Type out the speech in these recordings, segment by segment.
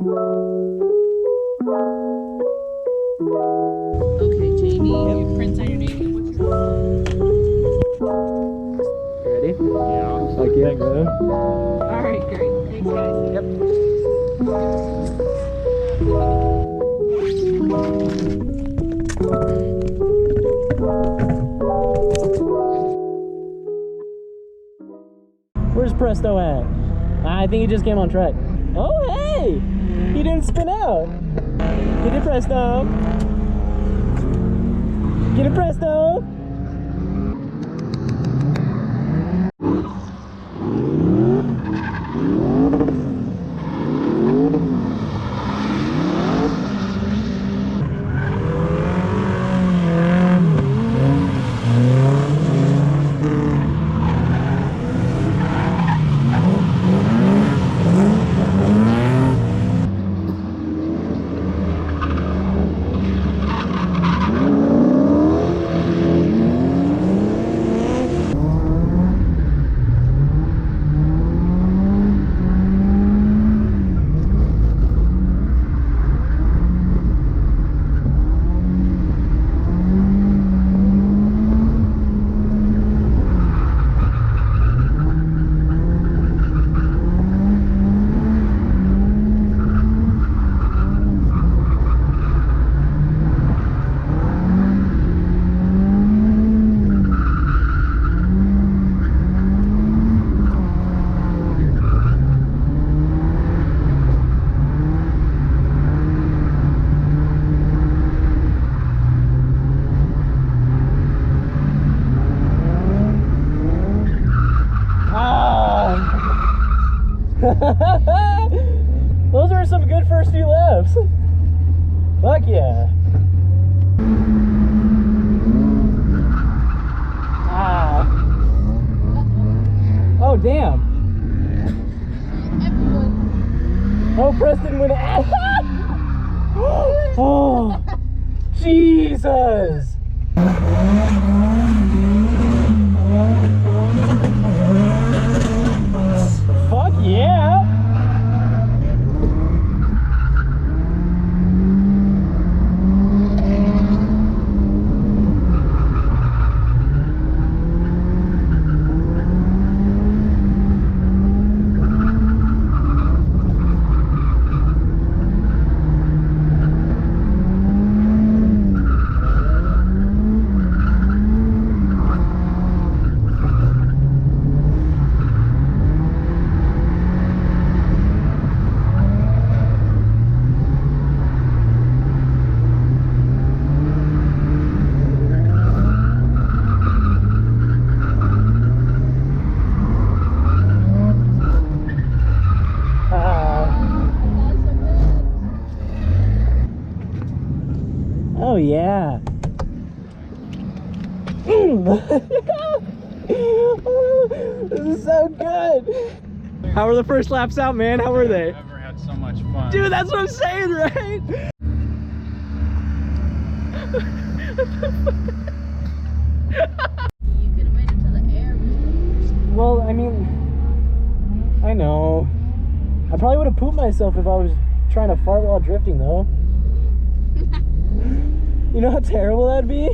Okay, Jamie, you print on your name. What's your Ready? Yeah. Fuck yeah, bro. All right, great. Thanks, guys. Yep. Where's Presto at? I think he just came on track. Oh, hey! He didn't spin out. Get it, Presto. Get it, Presto. Those are some good first few laps. Fuck yeah. Ah. Oh, damn. Oh, Preston went out. Oh, Jesus. Fuck yeah. Oh yeah. This is so good. How were the first laps out, man? How were they? I've never had so much fun. Dude, that's what I'm saying, right? You could have made it to the air. Well, I mean, I know. I probably would have pooped myself if I was trying to fart while drifting, though. You know how terrible that'd be?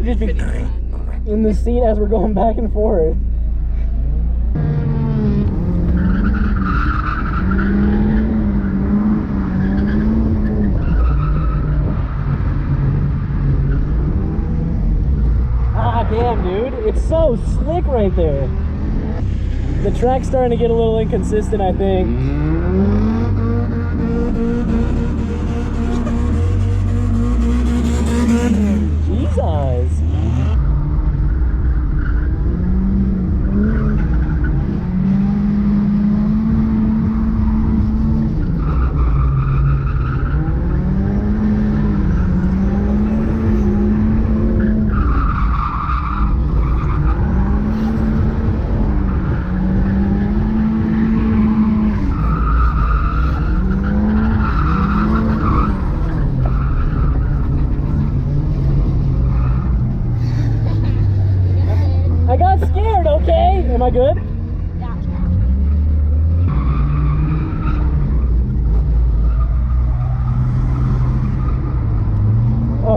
Just be in the seat as we're going back and forth. Ah, damn, dude. It's so slick right there. The track's starting to get a little inconsistent, I think. Jesus.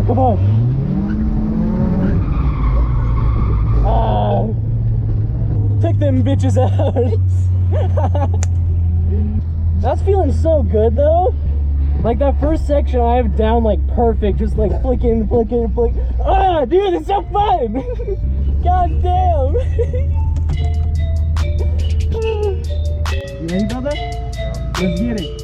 come on. Pick them bitches out. That's feeling so good though. Like that first section I have down like perfect, just like flicking. Ah, dude, it's so fun. God damn. You ready, brother? Let's get it.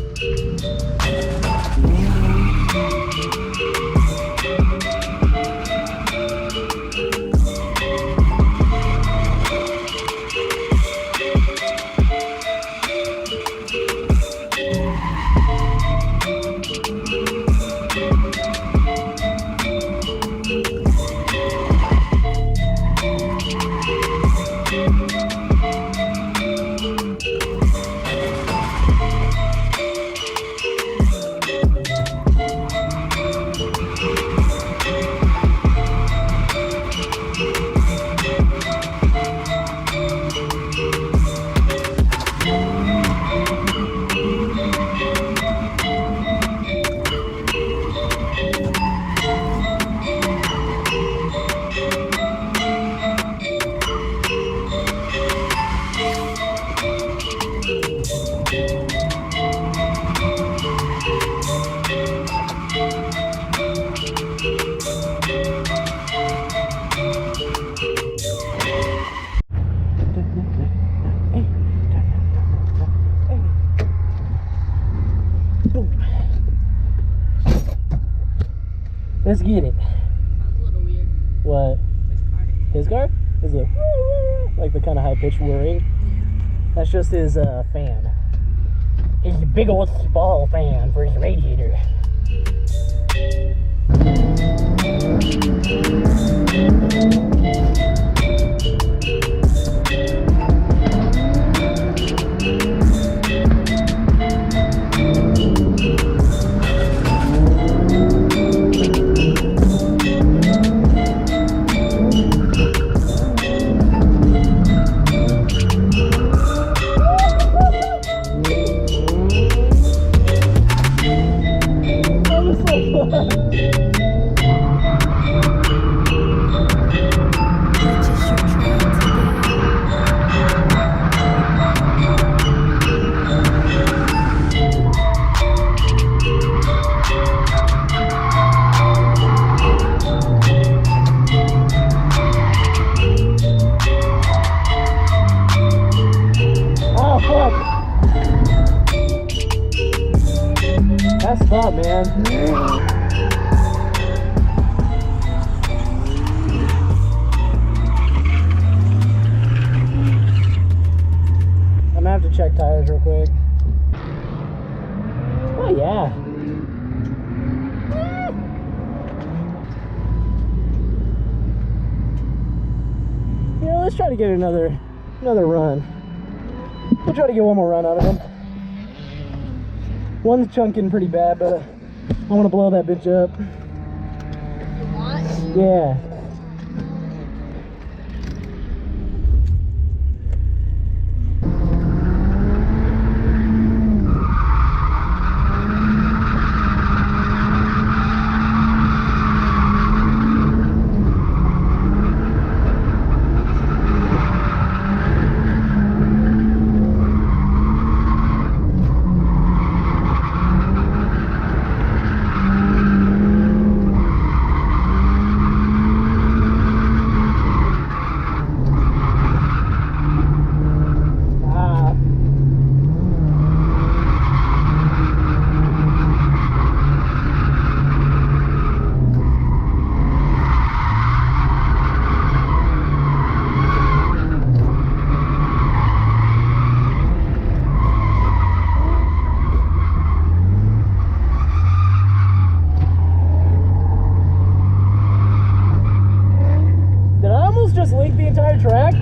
Let's get it. Sounds a little weird. What? His car. His car? Is it like the kind of high pitched whirring? That's just his fan. His big old ball fan for his radiator. That's fun, man. I'm gonna have to check tires real quick. Oh yeah. Yeah, let's try to get another run. We'll try to get one more run out of him. One's chunking pretty bad, but I want to blow that bitch up. You want? Yeah. Just link the entire track?